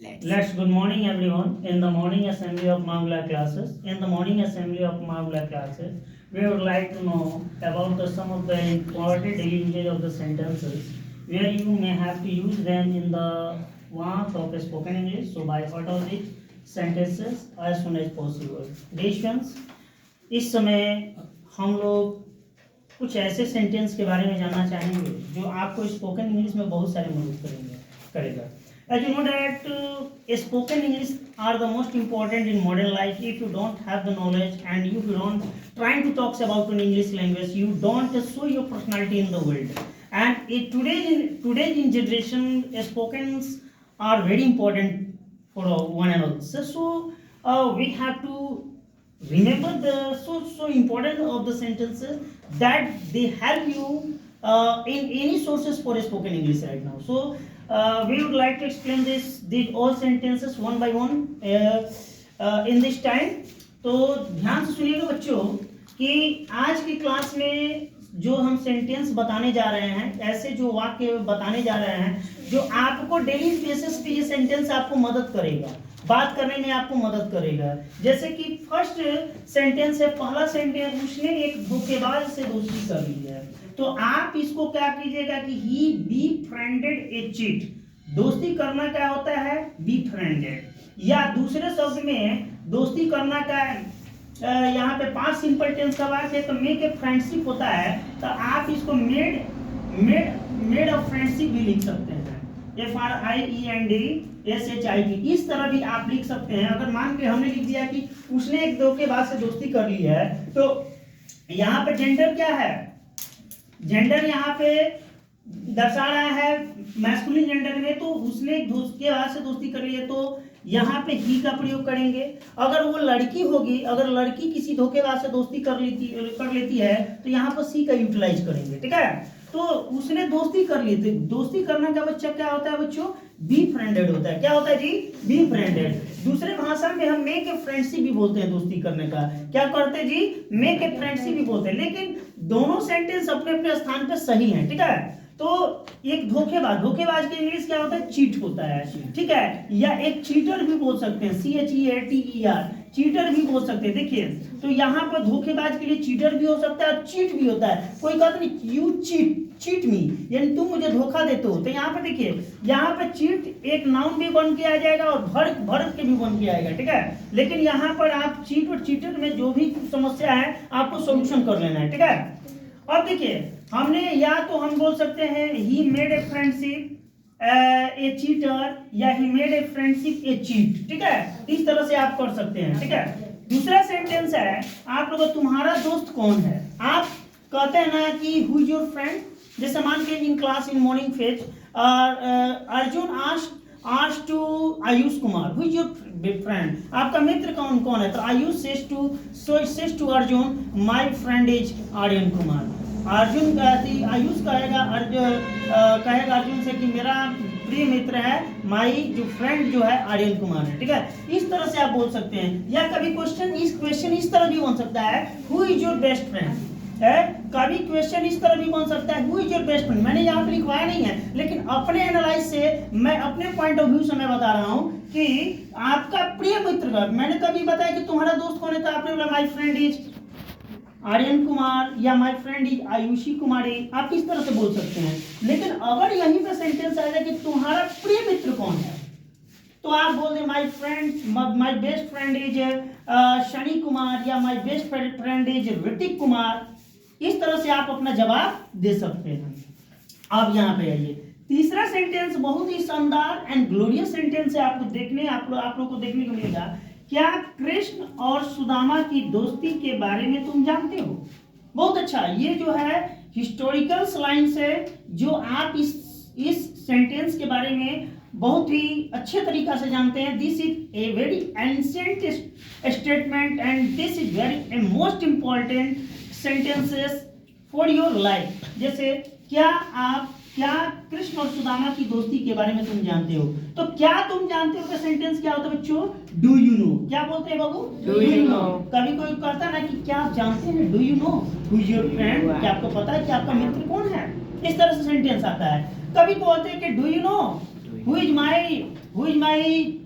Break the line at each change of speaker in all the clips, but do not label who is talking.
Let's good morning everyone. In the morning assembly of Mangla classes, we would like to know about some of the important daily usage of the sentences where you may have to use them in the warmth of spoken English. So by heart of these sentences as soon as possible. Decisions. इस समय हम लोग कुछ ऐसे sentence के बारे में जानना चाहेंगे जो आपको स्पोकन इंग्लिश में बहुत सारे मदद करेगा. As you know that spoken English are the most important in modern life. If you don't have the knowledge and if you don't trying to talk about an English language, you don't show your personality in the world. And today's generation, spokens are very important for one another. So we have to remember the so important of the sentences that they help you in any sources for spoken English right now. So we would like to explain these all sentences one by one in this time. तो ध्यान से सुनिएगा बच्चों कि आज की class में जो हम सेंटेंस बताने जा रहे हैं, ऐसे जो वाक्य बताने जा रहे हैं जो आपको डेली बेसिस पे ये सेंटेंस आपको मदद करेगा, बात करने में आपको मदद करेगा. जैसे कि फर्स्ट सेंटेंस है, पहला सेंटेंस, उसने एक धोखेबाज से दोस्ती कर ली है. तो आप इसको क्या कीजिएगा कि ही befriended a cheat. दोस्ती करना क्या होता है? befriended. या दूसरे शब्द में दोस्ती करना का यहाँ पे 5 सिंपल टेंस का वाक्य है तो मेक ए फ्रेंडशिप होता है, तो आप इसको मेड ऑफ फ्रेंडशिप भी लिख सकते हैं. FRIENDSHIP इस तरह भी आप लिख सकते हैं. अगर मान के हमने लिख दिया कि उसने एक धोखेबाज से दोस्ती कर ली है, तो यहाँ पे जेंडर क्या है? जेंडर यहाँ पे दर्शा रहा है मैस्कुलिन जेंडर में, तो उसने एक धोखेबाज से दोस्ती कर ली है तो यहाँ पे ही का प्रयोग करेंगे. अगर वो लड़की होगी, अगर लड़की किसी धोखेबाज से दोस्ती कर लेती है तो यहाँ पर सी का यूटिलाइज करेंगे. ठीक है, तो उसने दोस्ती कर ली थी. दोस्ती करने का बच्चा क्या होता है बच्चों? बी फ्रेंडेड होता है. क्या होता है जी? बी फ्रेंडेड. दूसरे भाषा में हम मेक ए फ्रेंडशिप भी बोलते हैं दोस्ती करने का. क्या करते हैं जी? मेक ए फ्रेंडशिप भी बोलते हैं. लेकिन दोनों सेंटेंस अपने अपने स्थान पे सही हैं. ठीक है, तो एक धोखेबाज की इंग्लिश क्या होता है? चीट होता है. ठीक है, या एक चीटर भी बोल सकते हैं, CHEATER, चीटर भी बोल सकते हैं. देखिए, तो यहाँ पर धोखेबाज के लिए चीटर भी हो सकता है और चीट भी होता है. कोई कहता नहीं यू चीट मी, यानी तुम मुझे धोखा देते हो. तो यहाँ पे देखिए, यहाँ पे चीट एक नाउन भी बन के आ जाएगा और वर्ब के भी बन के आएगा. ठीक है, लेकिन यहाँ पर आप चीट और चीटर में जो भी समस्या है आपको सोल्यूशन कर लेना है. ठीक है, अब देखिए, हमने या तो हम बोल सकते हैं he made a friendship a cheater या he made a friendship a cheat. ठीक है, इस तरह से आप कर सकते हैं. ठीक है, दूसरा सेंटेंस है, आप लोगों तुम्हारा दोस्त कौन है? आप कहते हैं ना कि हु इज योर फ्रेंड. जैसे मान के in class in morning phase Arjun asked to Ayush Kumar who is your friend. आपका मित्र कौन है? तो Ayush says to Arjun my friend is Aryan Kumar. Ayush कहेगा अर्जुन से कि मेरा प्रिय मित्र है, माई जो फ्रेंड जो है आर्यन कुमार है. ठीक है, इस तरह से आप बोल सकते हैं. या कभी क्वेश्चन इस तरह भी बन सकता है, who is your best friend है. कभी क्वेश्चन इस तरह भी बन सकता है, who is your best friend. मैंने यहाँ पे लिखवाया नहीं है, लेकिन अपने एनालाइज से मैं अपने पॉइंट ऑफ व्यू से मैं बता रहा हूँ कि आपका प्रिय मित्र का. मैंने कभी बताया कि तुम्हारा दोस्त कौन है, तो आपने बोला my friend is Aryan Kumar या my friend is Ayushi Kumari. आप इस तरह से बोल सकते हैं. लेकिन अगर यहीं पे सेंटेंस आएगा कि तुम्हारा प्रिय मित्र कौन है, तो आप बोल दें my best friend is Shani Kumar या my best friend is Hrithik Kumar. इस तरह से आप अपना जवाब दे सकते हैं. अब यहाँ पे आइए, तीसरा सेंटेंस बहुत ही शानदार एंड ग्लोरियस सेंटेंस है. आप लोग को देखने को मिलेगा. क्या कृष्ण और सुदामा की दोस्ती के बारे में तुम जानते हो? बहुत अच्छा. ये जो है हिस्टोरिकल लाइन्स है जो आप इस सेंटेंस के बारे में बहुत ही अच्छे तरीका से जानते हैं. This is a very ancient statement and this is very most important sentences for your life. जैसे क्या कृष्ण और सुदामा की दोस्ती के बारे में तुम जानते हो? तो क्या तुम जानते हो का सेंटेंस क्या होता है बच्चों? Do you no. क्या बोलते हैं बाबू? Do you no. कभी कोई कहता ना कि क्या आप जानते हैं? Do you know who is your friend. क्या आपको पता है कि आपका मित्र कौन है? इस तरह से सेंटेंस आता है. कभी बोलते हैं कि do you know who is my who is my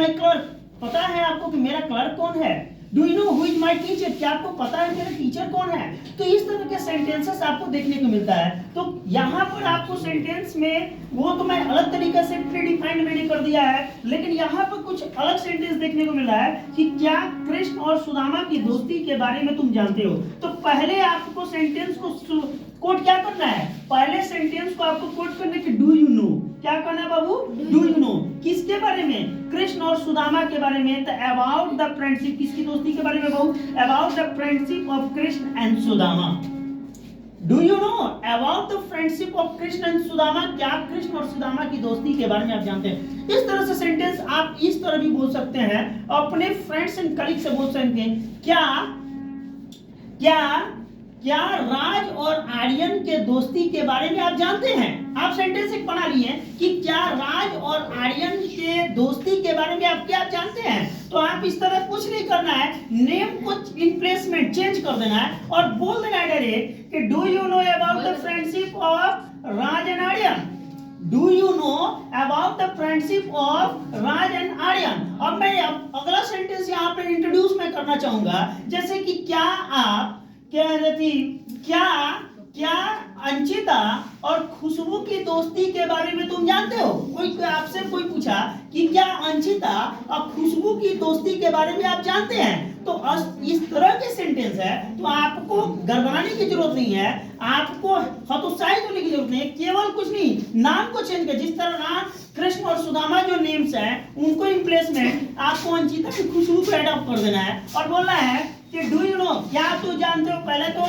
clerk, पता है आपको कि मेरा क्लर्क कौन है? Do you know who is my teacher, क्या आपको पता है मेरा टीचर कौन है? तो इस तरह के सेंटेंसेस आपको देखने को मिलता है। तो यहाँ पर आपको सेंटेंस में वो तो मैं अलग तरीके से प्रीडिफाइंड मैंने कर दिया है, लेकिन यहाँ पर कुछ अलग सेंटेंस देखने को मिल रहा है कि क्या कृष्ण और सुदामा की दोस्ती के बारे में तुम जानते हो। तो पहले आपको सेंटेंस को कोट क्या करना है? पहले सेंटेंस को आपको कोट करने की डू यू नो, क्या करना है बाबू? Do you no. किसके बारे में? कृष्ण और सुदामा के बारे में। तो अबाउट द फ्रेंडशिप, किसकी दोस्ती के बारे में बाबू? About the friendship of Krishna and Sudama. Do you know about the friendship of Krishna and Sudama, क्या कृष्ण और सुदामा की दोस्ती के बारे में आप जानते हैं? इस तरह से सेंटेंस आप इस तरह भी बोल सकते हैं, अपने फ्रेंड्स एंड कलीग से बोल सकते हैं, क्या राज और आर्यन के दोस्ती के बारे में आप जानते हैं? आप सेंटेंस एक बना लिए कि क्या राज और आर्यन के दोस्ती के बारे में आप क्या जानते हैं। तो आप इस तरह कुछ नहीं करना है, नेम को रिप्लेसमेंट चेंज कर देना है और बोल देना है डायरेक्ट कि do you know about the friendship of Raj and Aryan. Do you know about the friendship of Raj and Aryan. अब मैं अगला सेंटेंस यहाँ पे इंट्रोड्यूस मैं करना चाहूंगा, जैसे कि क्या अंशिता और खुशबू की दोस्ती के बारे में तुम जानते हो? कोई आपसे कोई पूछा कि क्या अंशिता और खुशबू की दोस्ती के बारे में आप जानते हैं? तो इस तरह के सेंटेंस है, तो आपको गड़बड़ाने की जरूरत नहीं है, आपको हतोत्साहित होने की जरूरत नहीं है, केवल कुछ नहीं, नाम को चेंज कर, जिस तरह नाम कृष्ण और सुदामा जो नेम्स हैं उनको रिप्लेसमेंट आपको अंशिता की खुशबू को एडॉप्ट कर देना है और बोलना है कि डू यू नो, क्या तुम जानते हो। पहले तो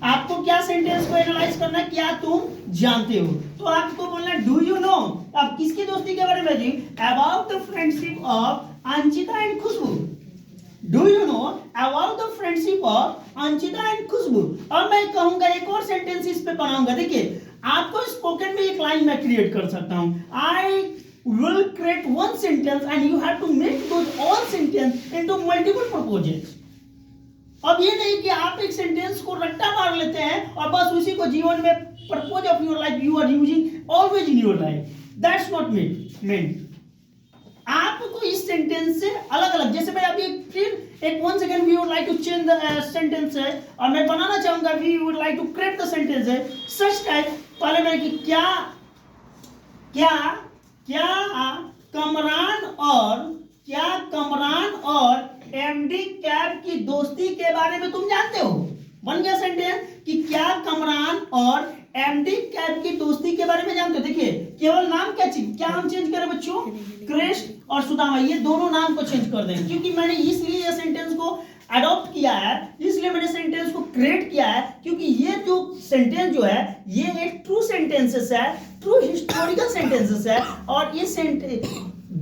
आपको क्या सेंटेंस को एनालाइज करना है, क्या तुम जानते हो। तो आपको बोलना है डू यू नो, अब किसकी दोस्ती के बारे में जी? About the friendship of Anshita and Khushboo. Do you know about the friendship of Anshita and Khushboo. अब मैं कहूंगा एक और सेंटेंस इस पे बनाऊंगा, देखिए आपको स्पोकन में एक लाइन मैं क्रिएट कर सकता हूं, आई will create one sentence and you have to make those all sentence into multiple proposals। अब ये नहीं कि आप एक सेंटेंस को रट्टा मार लेते हैं और बस उसी को जीवन में purpose of your life you are using always in your life, that's not meant. आपको इस सेंटेंस से अलग अलग, जैसे मैं अभी फिर एक 1 second we would like to change the sentence है और मैं बनाना चाहूंगा we would like to create the sentence है सच टाइप। पहले मैं कि क्या कमरान और एमडी कैब की दोस्ती के बारे में तुम जानते हो। बन गया सेंटेंस कि क्या कमरान और एमडी कैब की दोस्ती के बारे में जानते हो। देखिए केवल नाम क्या हम चेंज करें बच्चों, कृष्ण और सुदामा, ये दोनों नाम को चेंज कर दें, क्योंकि मैंने इसलिए ये सेंटेंस को अडॉप्ट किया है, इसलिए मैंने सेंटेंस को क्रिएट किया है, क्योंकि ये जो सेंटेंस जो है ये एक ट्रू सेंटेंसेस है, ट्रू हिस्टोरिकल सेंटेंसेस है, और ये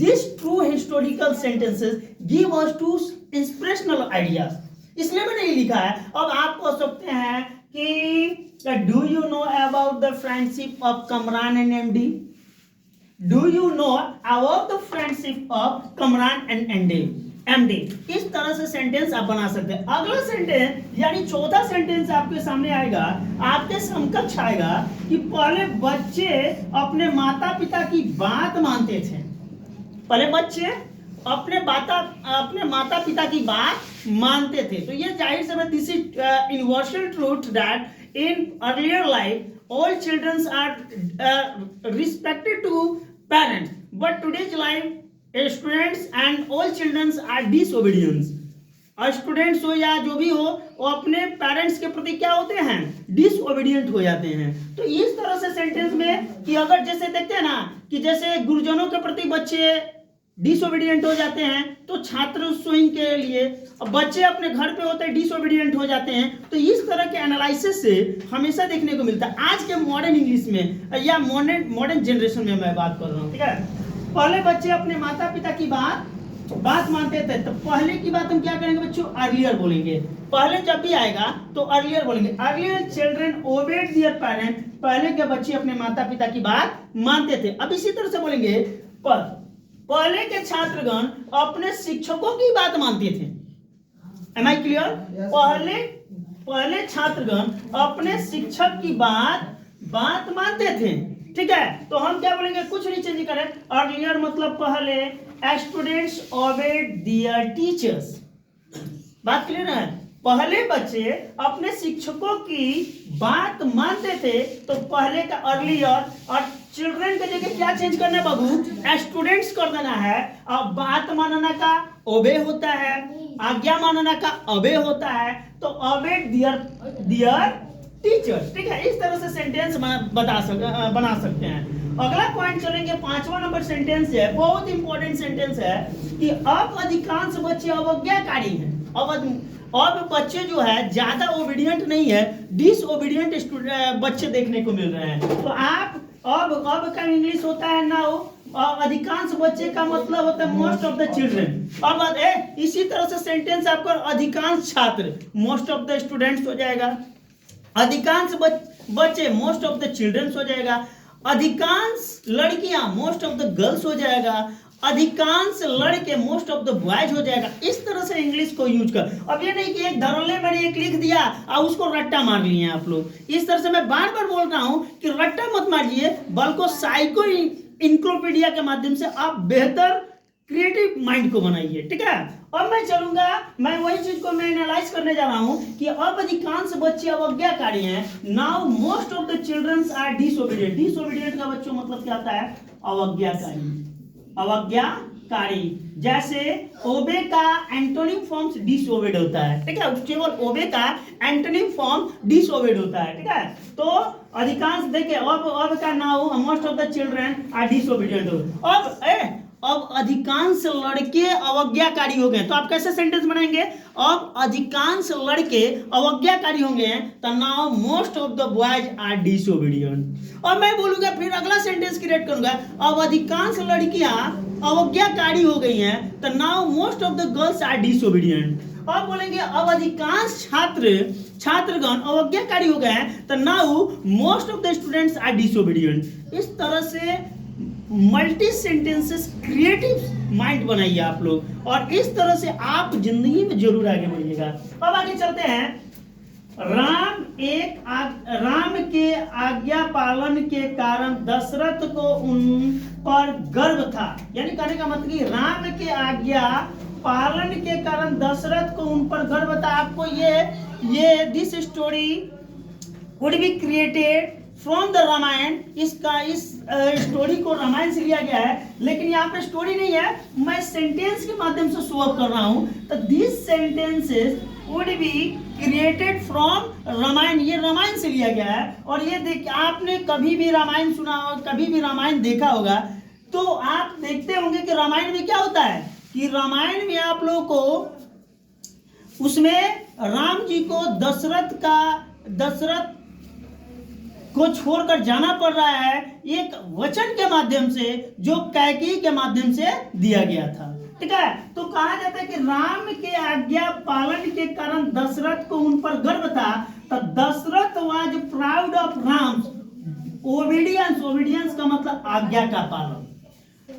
this true historical sentences give us to inspirational ideas, इसलिए मैंने ये लिखा है। अब आप कह सकते हैं कि do you know about the friendship of Kamran and MD. Do you know about the friendship of Kamran and MD. इस तरह से सेंटेंस आप बना सकते हैं। अगला सेंटेंस यानी चौथा सेंटेंस आपके सामने आएगा, आपके समकक्ष आएगा कि पहले बच्चे अपने माता पिता की बात मानते थे। पहले बच्चे अपने माता पिता की बात मानते थे। तो ये जाहिर से this is universal truth that in earlier life all childrens are respected to parents, but today's life students and all childrens are disobedience. Students हो या जो भी हो, वो अपने पेरेंट्स के प्रति क्या होते हैं, डिसओबीडियंट हो जाते हैं। तो इस तरह से सेंटेंस में कि अगर जैसे देखते हैं ना कि जैसे गुरुजनों के प्रति बच्चे डिसओबीडियंट हो जाते हैं, तो छात्र स्वयं के लिए बच्चे अपने घर पे होते हैं डिसओबीडियंट हो जाते हैं। तो इस तरह के एनालिसिस से हमेशा देखने को मिलता है। आज के मॉडर्न इंग्लिश में या मॉडर्न जनरेशन में मैं बात कर रहा हूँ, ठीक है। पहले बच्चे अपने माता पिता की बात मानते थे, तो पहले की बात हम क्या करेंगे बच्चों, अर्लियर बोलेंगे। पहले जब भी आएगा तो अर्लियर बोलेंगे। Earlier children obeyed their parent, पहले के बच्चे अपने माता पिता की बात मानते थे। अब इसी तरह से बोलेंगे पहले के छात्रगण अपने शिक्षकों की बात मानते थे। Am I clear? पहले छात्रगण अपने शिक्षक की बात मानते थे। ठीक है, तो हम क्या बोलेंगे, कुछ नहीं चेंज करें, अर्लियर मतलब पहले स्टूडेंट्स ओबेड देयर टीचर्स। बात क्लियर है, पहले बच्चे अपने शिक्षकों की बात मानते थे, तो पहले का अर्लियर और चिल्ड्रन के जगह क्या चेंज करना है बाबू, स्टूडेंट्स कर देना है। अब बात मानना का ओबे होता है, आज्ञा मानना का अबे होता है, तो ओबेड देयर टीचर्स। ठीक है, इस तरह से सेंटेंस बना सकते हैं। अगला पॉइंट चलेंगे, 5वां नंबर सेंटेंस है, बहुत इंपॉर्टेंट सेंटेंस है कि अब अधिकांश बच्चे अवज्ञाकारी हैं। अब बच्चे जो है ज्यादा ओबीडियंट नहीं है, डिसओबीडियंट बच्चे देखने को मिल रहे हैं। तो आप अब का इंग्लिश होता है नाउ, अधिकांश बच्चे का मतलब होता है मोस्ट ऑफ द चिल्ड्रन। अब इसी तरह से सेंटेंस आपका अधिकांश छात्र मोस्ट ऑफ द स्टूडेंट्स हो जाएगा, अधिकांश बच्चे मोस्ट ऑफ द चिल्ड्रंस हो जाएगा, अधिकांश लड़कियां मोस्ट ऑफ द गर्ल्स हो जाएगा, अधिकांश लड़के मोस्ट ऑफ द बॉयज हो जाएगा। इस तरह से इंग्लिश को यूज कर। अब ये नहीं कि एक धरले मैंने एक लिख दिया और उसको रट्टा मार लिए आप लोग। इस तरह से मैं बार बार बोल रहा हूं कि रट्टा मत मारिए, बल्कि साइको इंक्लोपीडिया के माध्यम से आप बेहतर क्रिएटिव माइंड को बनाइए। ठीक है, अब मैं चलूंगा, मैं वही चीज को मैं एनालाइज करने जा रहा हूं कि अब अधिकांश बच्चे अवज्ञाकारी हैं। Now most of the childrens are disobedient. Disobedient का बच्चों मतलब क्या होता है, अवज्ञाकारी। अवज्ञाकारी, जैसे ओबे का एंटोनिम फॉर्म डिसओबेड होता है। ठीक है, केवल ओबे का एंटोनिम फॉर्म डिसओबेड होता है। ठीक है, तो अधिकांश देखिए, अब का now most of the children are disobedient. अब अधिकांश लड़के अवज्ञाकारी हो गए, तो आप कैसे सेंटेंस बनाएंगे, अब अधिकांश लड़के अवज्ञाकारी होंगे, तो now most of the boys are disobedient. और मैं बोलूंगा, फिर अगला सेंटेंस क्रिएट करूंगा, अब अधिकांश लड़कियां अवज्ञाकारी हो गई हैं, तो now most of the girls are disobedient. अब बोलेंगे अब अधिकांश छात्रगण अवज्ञाकारी हो गए हैं, तो now most of the students are disobedient. इस तरह से मल्टी सेंटेंसेस क्रिएटिव माइंड बनाइए आप लोग, और इस तरह से आप जिंदगी में जरूर आगे बढ़िएगा। अब आगे चलते हैं, राम के आज्ञा पालन के कारण दशरथ को उन पर गर्व था। यानी कहने का मतलब कि राम के आज्ञा पालन के कारण दशरथ को उन पर गर्व था। आपको ये this story would be created from the Ramayana. इस स्टोरी को रामायण से लिया गया है, लेकिन यहाँ पे स्टोरी नहीं है, मैं सेंटेंस के माध्यम से शो अप कर रहा हूँ। तो this sentences would be created from Ramayana, ये रामायण से लिया गया है। और ये देख, आपने कभी भी रामायण सुना होगा, कभी भी रामायण देखा होगा, तो आप देखते होंगे कि रामायण में क्या होता है कि रामायण में आप लोगों को उसमें राम जी को दशरथ को छोड़कर जाना पड़ रहा है एक वचन के माध्यम से, जो कैकेयी के माध्यम से दिया गया था। ठीक है, तो कहा जाता है कि राम के आज्ञा पालन के कारण दशरथ को उन पर गर्व था। तो Dashrath was proud of Ram obedience का मतलब आज्ञा का पालन।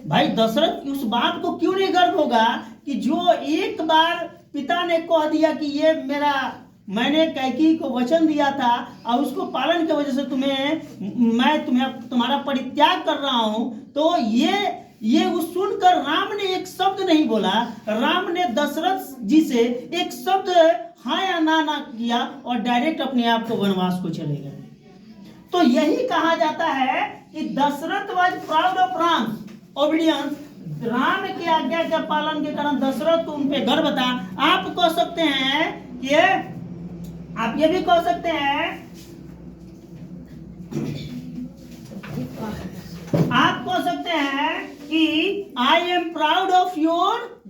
भाई दशरथ उस बात को क्यों नहीं गर्व होगा कि जो एक बार पिता ने कह दिया कि ये मैंने कैकेयी को वचन दिया था और उसको पालन की वजह से मैं तुम्हारा परित्याग कर रहा हूं। तो ये सुनकर राम ने एक शब्द नहीं बोला, राम ने दशरथ जी से एक शब्द हाँ या ना किया और डायरेक्ट अपने आप को वनवास को चले गए। तो यही कहा जाता है कि Dashrath was proud of Ram obedience. Ram की आज्ञा के पालन के कारण दशरथ को उन पे गर्व था। आप कह सकते हैं कि आप ये भी कह सकते हैं, आप कह सकते हैं कि I am proud of your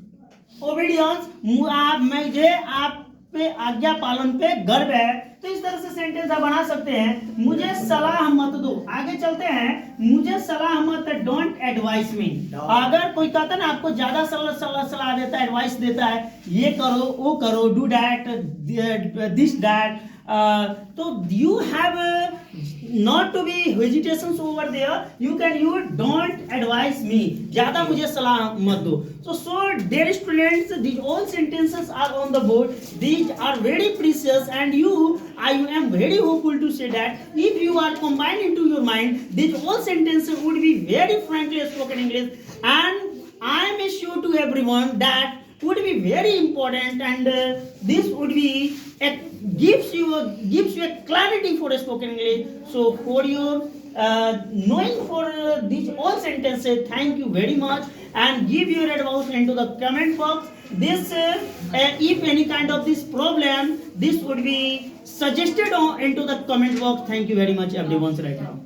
obedience, मुझे आप पे आज्ञा पालन पे गर्व है। तो इस तरह से सेंटेंस आप बना सकते हैं, मुझे सलाह मत दो। आगे चलते हैं, मुझे सलाह मत, डोंट एडवाइस मी। अगर कोई कहता है ना आपको ज्यादा सलाह देता है, एडवाइस देता है, ये करो वो करो, डू दैट दिस दैट, तो you have not to be hesitations over there. You don't advise me. ज़्यादा मुझे सलाह मत दो. So dear students, these all sentences are on the board. These are very precious, and I am very hopeful to say that if you are combined into your mind, these all sentences would be very frankly spoken English, and I am sure to everyone that would be very important, and this would be gives you a clarity for a spoken English. So for your knowing for these all sentences, thank you very much, and give your advice into the comment box. This if any kind of this problem, this would be suggested into the comment box. Thank you very much everyone right now.